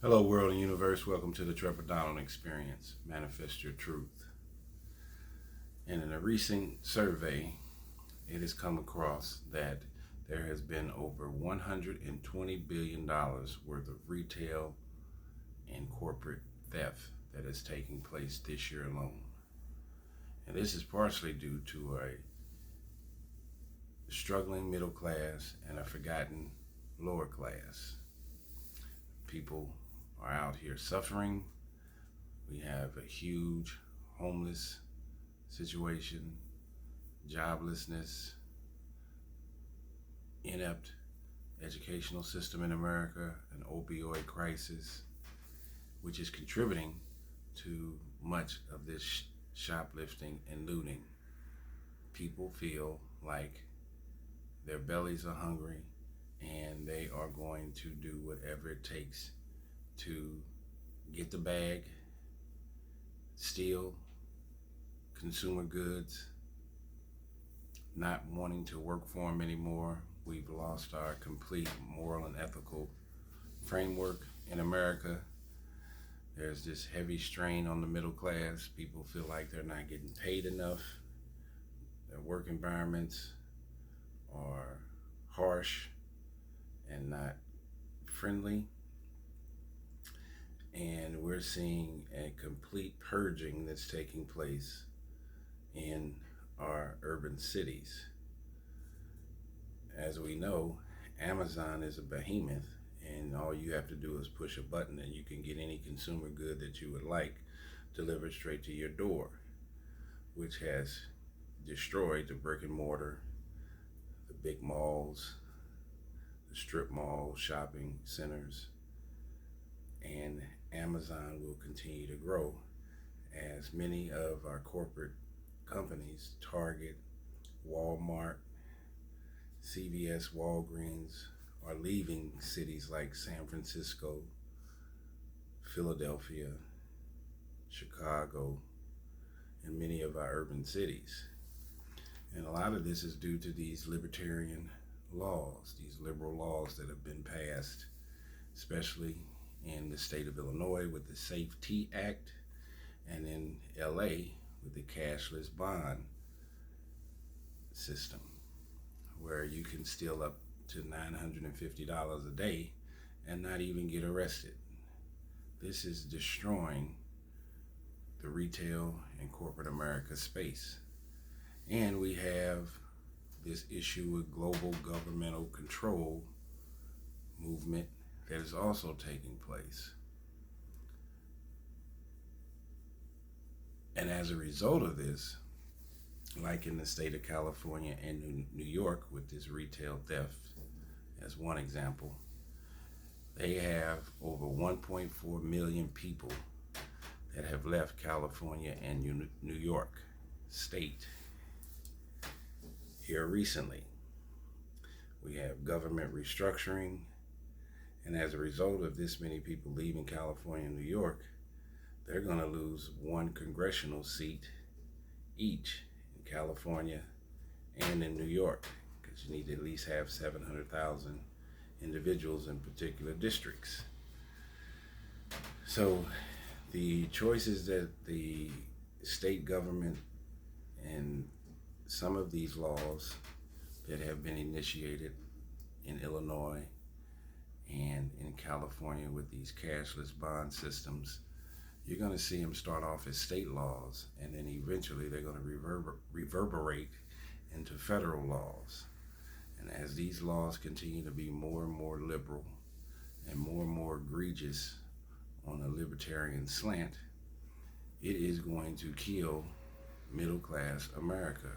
Hello, world and universe. Welcome to the Trevor Donald Experience. Manifest your truth. And in a recent survey, it has come across that there has been over $120 billion worth of retail and corporate theft that is taking place this year alone. And this is partially due to a struggling middle class and a forgotten lower class. People are out here suffering. We have a huge homeless situation, joblessness, inept educational system in America, an opioid crisis, which is contributing to much of this shoplifting and looting. People feel like their bellies are hungry and they are going to do whatever it takes to get the bag, steal consumer goods, not wanting to work for them anymore. We've lost our complete moral and ethical framework in America. There's this heavy strain on the middle class. People feel like they're not getting paid enough. Their work environments are harsh and not friendly. And we're seeing a complete purging that's taking place in our urban cities. As we know, Amazon is a behemoth, and all you have to do is push a button and you can get any consumer good that you would like delivered straight to your door, which has destroyed the brick and mortar, the big malls, the strip malls, shopping centers, and Amazon will continue to grow as many of our corporate companies, Target, Walmart, CVS, Walgreens, are leaving cities like San Francisco, Philadelphia, Chicago, and many of our urban cities. And a lot of this is due to these libertarian laws, these liberal laws that have been passed, especially in the state of Illinois with the SAFE-T Act, and in LA with the cashless bond system, where you can steal up to $950 a day and not even get arrested. This is destroying the retail and corporate America space. And we have this issue with global governmental control movement that is also taking place. And as a result of this, like in the state of California and New York with this retail theft, as one example, they have over 1.4 million people that have left California and New York state here recently. We have government restructuring, and as a result of this many people leaving California and New York, they're going to lose one congressional seat each in California and in New York, because you need to at least have 700,000 individuals in particular districts. So the choices that the state government and some of these laws that have been initiated in Illinois and in California with these cashless bond systems, you're going to see them start off as state laws, and then eventually they're going to reverberate into federal laws. And as these laws continue to be more and more liberal and more egregious on a libertarian slant, it is going to kill middle class America.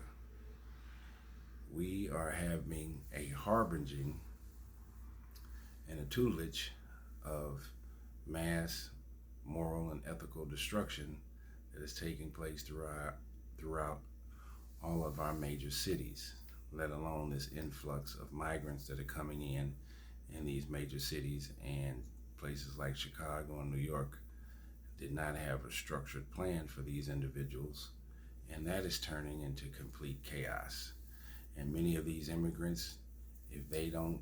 We are having a harbinging and a tutelage of mass moral and ethical destruction that is taking place throughout all of our major cities, let alone this influx of migrants that are coming in these major cities. And places like Chicago and New York did not have a structured plan for these individuals, and that is turning into complete chaos. And many of these immigrants, if they don't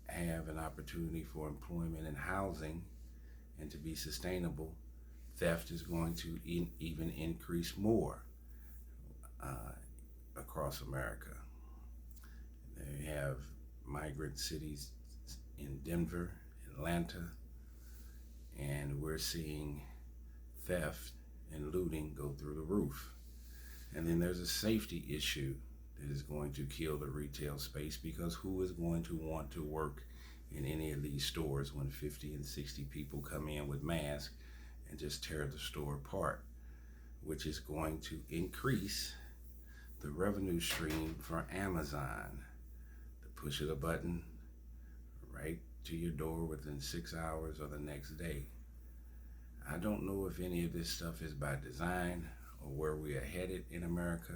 have an opportunity for employment and housing, and to be sustainable, theft is going to even increase more across America. They have migrant cities in Denver, Atlanta, and we're seeing theft and looting go through the roof. And then there's a safety issue that is going to kill the retail space, because who is going to want to work in any of these stores when 50 and 60 people come in with masks and just tear the store apart, which is going to increase the revenue stream for Amazon. The push of a button right to your door within 6 hours or the next day. I don't know if any of this stuff is by design or where we are headed in America,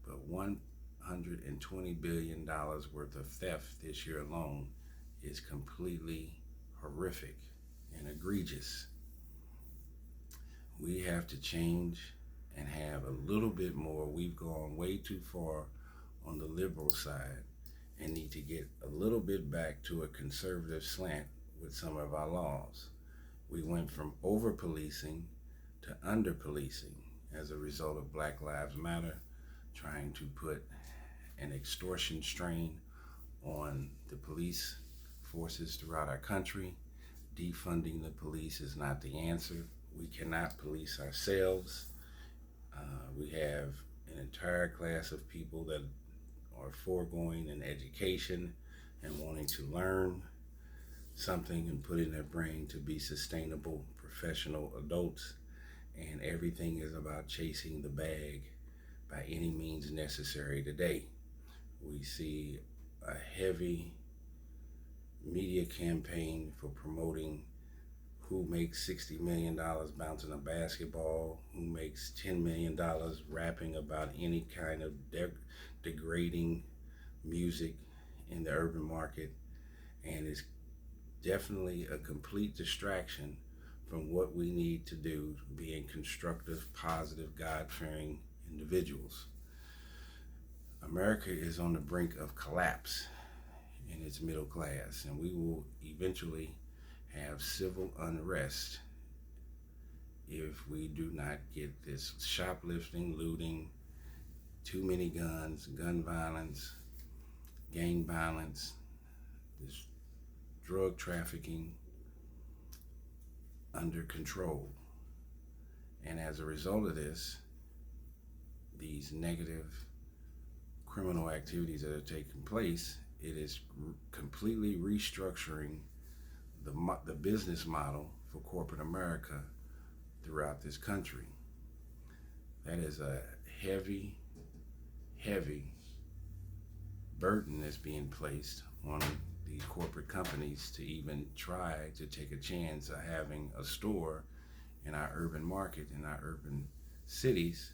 but $120 billion worth of theft this year alone is completely horrific and egregious. We have to change and have a little bit more. We've gone way too far on the liberal side and need to get a little bit back to a conservative slant with some of our laws. We went from over-policing to under-policing as a result of Black Lives Matter trying to put an extortion strain on the police forces throughout our country. Defunding the police is not the answer. We cannot police ourselves. We have an entire class of people that are foregoing an education and wanting to learn something and put in their brain to be sustainable professional adults, and everything is about chasing the bag by any means necessary today. We see a heavy media campaign for promoting who makes $60 million bouncing a basketball, who makes $10 million rapping about any kind of degrading music in the urban market, and it's definitely a complete distraction from what we need to do, being constructive, positive, God-fearing individuals. America is on the brink of collapse in its middle class, and we will eventually have civil unrest if we do not get this shoplifting, looting, too many guns, gun violence, gang violence, this drug trafficking under control. And as a result of this, these negative criminal activities that are taking place, it is completely restructuring the business model for corporate America throughout this country. That is a heavy, heavy burden that's being placed on these corporate companies to even try to take a chance of having a store in our urban market, in our urban cities,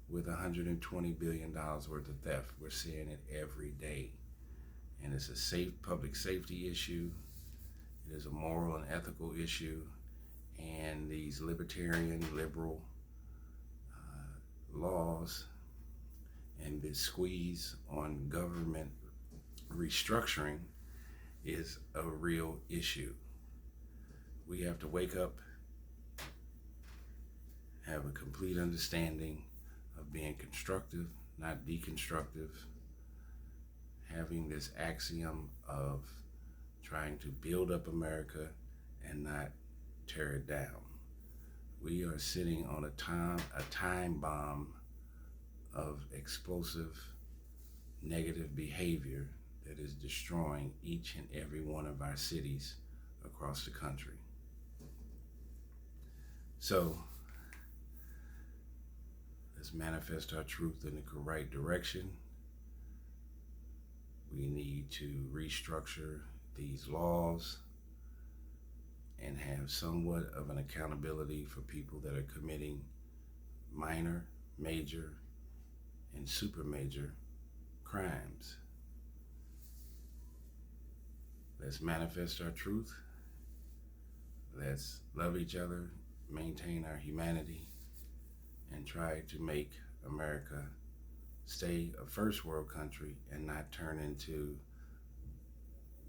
with $120 billion worth of theft. We're seeing it every day. And it's a public safety issue. It is a moral and ethical issue. And these libertarian, liberal laws and this squeeze on government restructuring is a real issue. We have to wake up, have a complete understanding of being constructive, not deconstructive, having this axiom of trying to build up America and not tear it down. We are sitting on a time bomb of explosive negative behavior that is destroying each and every one of our cities across the country. So let's manifest our truth in the right direction. We need to restructure these laws and have somewhat of an accountability for people that are committing minor, major, and super major crimes. Let's manifest our truth. Let's love each other, maintain our humanity, and try to make America stay a first world country and not turn into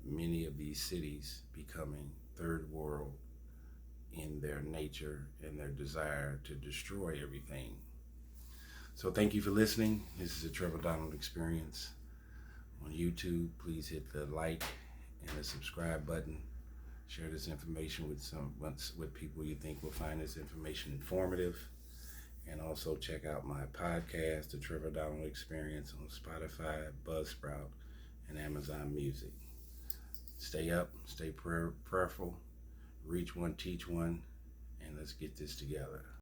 many of these cities becoming third world in their nature and their desire to destroy everything. So thank you for listening. This is the Trevor Donald Experience. On YouTube, please hit the like and the subscribe button. Share this information with people you think will find this information informative. And also check out my podcast, The Trevor Donald Experience, on Spotify, Buzzsprout, and Amazon Music. Stay up, stay prayerful, reach one, teach one, and let's get this together.